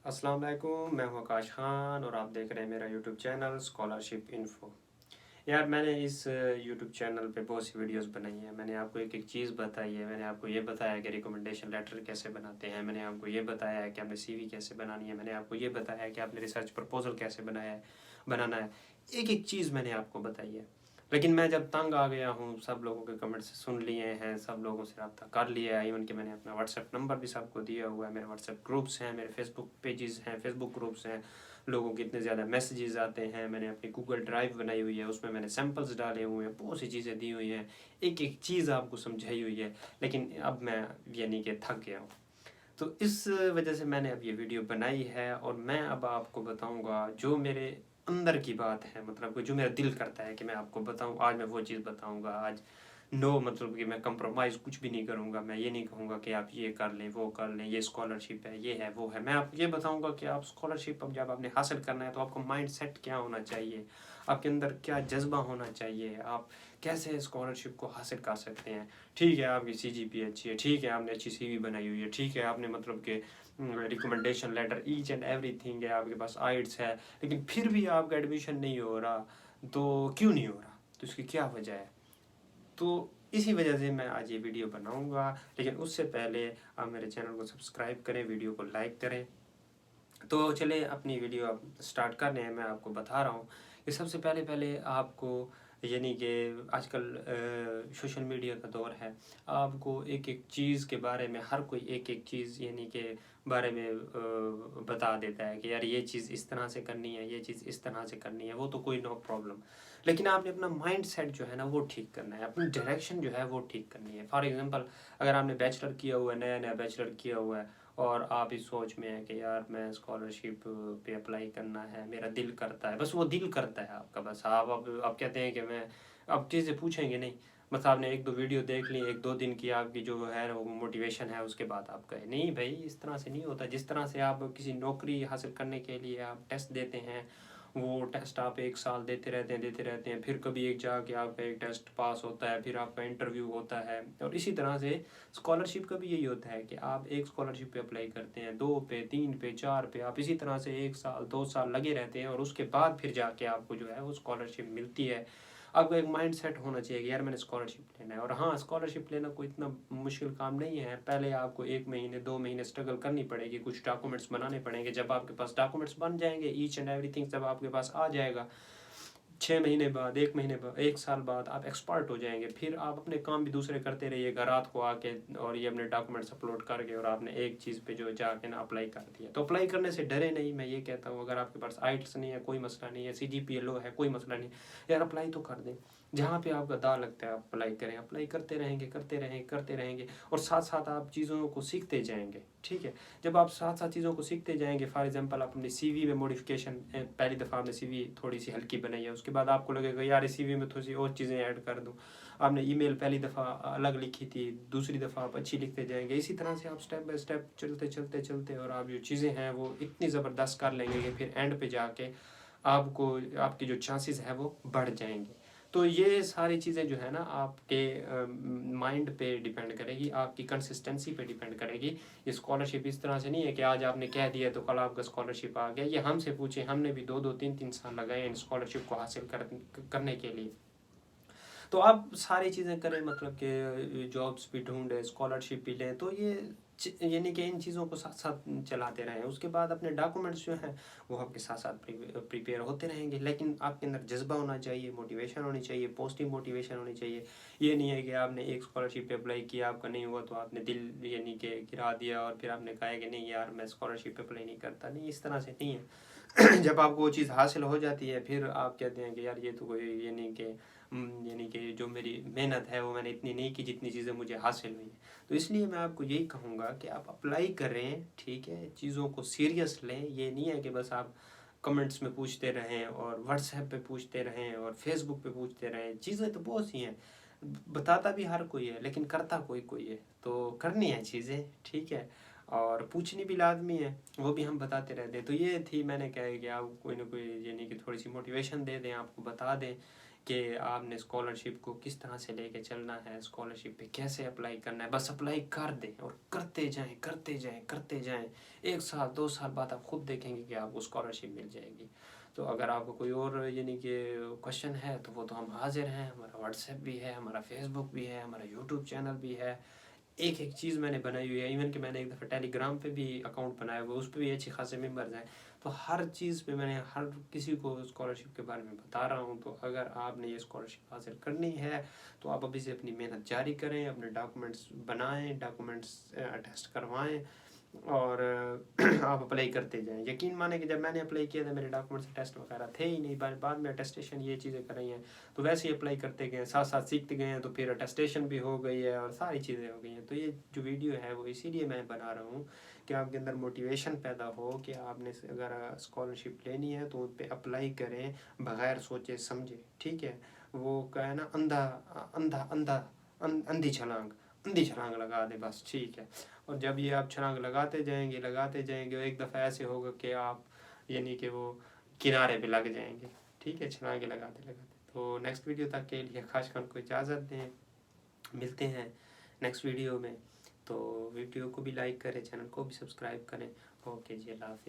अस्सलाम वालेकुम, मैं हूं आकाश खान और आप देख रहे हैं मेरा यूट्यूब चैनल स्कॉलरशिप इन्फो। यार मैंने इस यूट्यूब चैनल पे बहुत सी वीडियोस बनाई हैं। मैंने आपको एक एक चीज़ बताई है। मैंने आपको ये बताया कि रिकमेंडेशन लेटर कैसे बनाते हैं। मैंने आपको ये बताया है कि आपने सीवी कैसे बनानी है। मैंने आपको ये बताया है कि आपने रिसर्च प्रपोजल कैसे बनाना है। एक एक चीज़ मैंने आपको बताई है। लेकिन मैं जब तंग आ गया हूँ, सब लोगों के कमेंट्स सुन लिए हैं, सब लोगों से रब्ता कर लिया है। इवन कि मैंने अपना व्हाट्सएप नंबर भी सबको दिया हुआ है। मेरे व्हाट्सएप ग्रुप्स हैं, मेरे फेसबुक पेजेस हैं, फेसबुक ग्रुप्स हैं। लोगों के इतने ज़्यादा मैसेजेस आते हैं। मैंने अपनी गूगल ड्राइव बनाई हुई है, उसमें मैंने सैम्पल्स डाले हुए हैं, बहुत सी चीज़ें दी हुई हैं, एक एक चीज़ आपको समझाई हुई है। लेकिन अब मैं यानी कि थक गया हूँ। तो इस वजह से मैंने अब ये वीडियो बनाई है और मैं अब आपको बताऊंगा जो मेरे अंदर की बात है, मतलब कि जो मेरा दिल करता है कि मैं आपको बताऊं। आज मैं वो चीज़ बताऊंगा। आज नो मतलब कि मैं कंप्रोमाइज़ कुछ भी नहीं करूंगा। मैं ये नहीं कहूँगा कि आप ये कर लें, वो कर लें, ये स्कॉलरशिप है, ये है, वो है। मैं आपको ये बताऊंगा कि आप स्कॉलरशिप अब जब आपने हासिल करना है तो आपको माइंड सेट क्या होना चाहिए, आपके अंदर क्या जज्बा होना चाहिए, आप कैसे स्कॉलरशिप को हासिल कर सकते हैं। ठीक है, आपकी CGPA अच्छी है, ठीक है, आपने अच्छी CV बनाई हुई है, ठीक है, आपने मतलब कि recommendation letter each and everything है, आपके पास आइट्स है, लेकिन फिर भी आपका एडमिशन नहीं हो रहा। तो क्यों नहीं हो रहा? तो इसकी क्या वजह है? तो इसी वजह से मैं आज ये वीडियो बनाऊंगा। लेकिन उससे पहले आप मेरे चैनल को सब्सक्राइब करें, वीडियो को लाइक करें। तो चले अपनी वीडियो अब स्टार्ट कर रहे हैं। मैं आपको बता रहा हूँ कि सबसे पहले पहले आपको यानी कि आजकल सोशल मीडिया का दौर है। आपको एक एक चीज़ के बारे में हर कोई एक एक चीज़ यानी कि बारे में बता देता है कि यार ये चीज़ इस तरह से करनी है, ये चीज़ इस तरह से करनी है। वो तो कोई नो प्रॉब्लम। लेकिन आपने अपना माइंड सेट जो है ना वो ठीक करना है, अपनी डायरेक्शन जो है वो ठीक करनी है। फॉर एग्जांपल, अगर आपने बैचलर किया हुआ है, नया नया बैचलर किया हुआ है और आप इस सोच में है कि यार मैं स्कॉलरशिप पे अप्लाई करना है, मेरा दिल करता है, बस वो दिल करता है आपका। बस आप कहते हैं कि मैं अब चीज़ें पूछेंगे नहीं। बस आपने एक दो वीडियो देख ली, एक दो दिन की आपकी जो है वो मोटिवेशन है, उसके बाद आप कहे नहीं भाई इस तरह से नहीं होता। जिस तरह से आप किसी नौकरी हासिल करने के लिए आप टेस्ट देते हैं, वो टेस्ट आप एक साल देते रहते हैं, फिर कभी एक जाके आपका एक टेस्ट पास होता है, फिर आपका इंटरव्यू होता है। और इसी तरह से स्कॉलरशिप का भी यही होता है कि आप एक स्कॉलरशिप पे अप्लाई करते हैं, 2 पे, 3 पे, 4 पे, आप इसी तरह से 1 साल 2 साल लगे रहते हैं और उसके बाद फिर जाके आपको जो है वो स्कॉलरशिप मिलती है। आपका एक माइंड सेट होना चाहिए कि यार मैंने स्कॉलरशिप लेना है। और हाँ, स्कॉलरशिप लेना कोई इतना मुश्किल काम नहीं है। पहले आपको 1 महीने 2 महीने स्ट्रगल करनी पड़ेगी, कुछ डॉक्यूमेंट्स बनाने पड़ेंगे। जब आपके पास डॉक्यूमेंट्स बन जाएंगे, ईच एंड एवरीथिंग जब आपके पास आ जाएगा, 6 महीने बाद, 1 महीने बाद, 1 साल बाद आप एक्सपर्ट हो जाएंगे। फिर आप अपने काम भी दूसरे करते रहिएगा रात को आके, और ये अपने डॉक्यूमेंट्स अपलोड करके, और आपने एक चीज़ पे जो जाके ना अप्लाई कर दिया। तो अप्लाई करने से डरे नहीं। मैं ये कहता हूँ, अगर आपके पास आइट्स नहीं है कोई मसला नहीं है, CGPA लो है कोई मसला नहीं, यार अप्लाई तो कर दें। जहाँ पे आपका दाव लगता है आप अप्लाई करें। अप्लाई करते रहेंगे और साथ साथ आप चीज़ों को सीखते जाएंगे। ठीक है, जब आप साथ साथ चीज़ों को सीखते जाएंगे, फॉर एग्जांपल आप अपनी CV में मॉडिफिकेशन, पहली दफ़ा आपने CV थोड़ी सी हल्की बनाई है, उसके बाद आपको लगेगा यार इस CV में थोड़ी सी और चीज़ें ऐड कर दूँ। आपने ईमेल पहली दफ़ा अलग लिखी थी, दूसरी दफ़ा आप अच्छी लिखते जाएंगे। इसी तरह से आप स्टेप बाय स्टेप चलते और आप जो चीज़ें हैं वो इतनी ज़बरदस्त कर लेंगे कि फिर एंड पे जाके आपको आपकी जो चांसेस है वो बढ़ जाएंगे। तो ये सारी चीज़ें जो है ना आपके माइंड पे डिपेंड करेगी, आपकी कंसिस्टेंसी पे डिपेंड करेगी। ये स्कॉलरशिप इस तरह से नहीं है कि आज आपने कह दिया तो कल आपका स्कॉलरशिप आ गया। ये हमसे पूछे, हमने भी 2-2 3-3 साल लगाए इन स्कॉलरशिप को हासिल करने के लिए। तो आप सारी चीज़ें करें, मतलब कि जॉब्स भी ढूंढें, स्कॉलरशिप भी लें। तो ये यानी कि इन चीज़ों को साथ साथ चलाते रहें। उसके बाद अपने डॉक्यूमेंट्स जो हैं वो आपके साथ साथ प्रिपेयर होते रहेंगे। लेकिन आपके अंदर जज्बा होना चाहिए, मोटिवेशन होनी चाहिए, पॉजिटिव मोटिवेशन होनी चाहिए। ये नहीं है कि आपने एक स्कॉलरशिप पे अप्लाई किया, आपका नहीं हुआ तो आपने दिल यानी कि गिरा दिया और फिर आपने कहा कि नहीं यार मैं स्कॉलरशिप पे अप्लाई नहीं करता। नहीं, इस तरह से नहीं है। जब आपको वो चीज़ हासिल हो जाती है फिर आप कहते हैं कि यार ये तो कोई ये नहीं कि यानी कि जो मेरी मेहनत है वो मैंने इतनी नहीं की जितनी चीज़ें मुझे हासिल हुई हैं। तो इसलिए मैं आपको यही कहूँगा कि आप अप्लाई करें, ठीक है, चीज़ों को सीरियस लें। ये नहीं है कि बस आप कमेंट्स में पूछते रहें और व्हाट्सएप पे पूछते रहें और फेसबुक पे पूछते रहें। चीज़ें तो बहुत सी हैं, बताता भी हर कोई है लेकिन करता कोई कोई है। तो करनी है चीज़ें, ठीक है, और पूछनी भी लाजमी है, वो भी हम बताते रहते हैं। तो ये थी, मैंने कहा कि आप कोई ना कोई यानी कि थोड़ी सी मोटिवेशन दे दें, आपको बता दें کہ آپ نے اسکالرشپ کو کس طرح سے لے کے چلنا ہے، اسکالرشپ پہ کیسے اپلائی کرنا ہے. بس اپلائی کر دیں اور کرتے جائیں کرتے جائیں کرتے جائیں. 1 سال 2 سال بعد آپ خود دیکھیں گے کہ آپ کو اسکالرشپ مل جائے گی. تو اگر آپ کو کوئی اور یعنی کہ کوشچن ہے تو وہ تو ہم حاضر ہیں. ہمارا واٹس ایپ بھی ہے، ہمارا فیس بک بھی ہے، ہمارا یوٹیوب چینل بھی ہے. ایک چیز میں نے بنائی ہوئی ہے، ایون کہ میں نے ایک دفعہ ٹیلی گرام پہ بھی اکاؤنٹ بنایا ہوا ہے، اس پہ بھی اچھے خاصے ممبرز ہیں. تو ہر چیز پہ میں نے ہر کسی کو اسکالرشپ کے بارے میں بتا رہا ہوں. تو اگر آپ نے یہ اسکالرشپ حاصل کرنی ہے تو آپ ابھی سے اپنی محنت جاری کریں، اپنے ڈاکومنٹس بنائیں، ڈاکومنٹس اٹیسٹ کروائیں اور آپ اپلائی کرتے جائیں. یقین مانیں کہ جب میں نے اپلائی کیا تھا میرے ڈاکومنٹس ٹیسٹ وغیرہ تھے ہی نہیں. بعد میں اٹیسٹیشن یہ چیزیں کر رہی ہیں تو ویسے ہی اپلائی کرتے گئے، ساتھ ساتھ سیکھتے گئے ہیں. تو پھر اٹیسٹیشن بھی ہو گئی ہے اور ساری چیزیں ہو گئی ہیں. تو یہ جو ویڈیو ہے وہ اسی لیے میں بنا رہا ہوں کہ آپ کے اندر موٹیویشن پیدا ہو کہ آپ نے اگر اسکالرشپ لینی ہے تو ان پہ اپلائی کریں بغیر سوچے سمجھے. ٹھیک ہے، وہ کہے نا اندھی چھلانگ لگا دے بس. ٹھیک ہے، اور جب یہ آپ چھلانگ لگاتے جائیں گے ایک دفعہ ایسے ہوگا کہ آپ یعنی کہ وہ کنارے پہ لگ جائیں گے. ٹھیک ہے، چھلانگیں لگاتے. تو نیکسٹ ویڈیو تک کے لیے خواہش خان کو اجازت دیں. ملتے ہیں نیکسٹ ویڈیو میں. تو ویڈیو کو بھی لائک کریں، چینل کو بھی سبسکرائب کریں. اوکے جی، اللہ حافظ.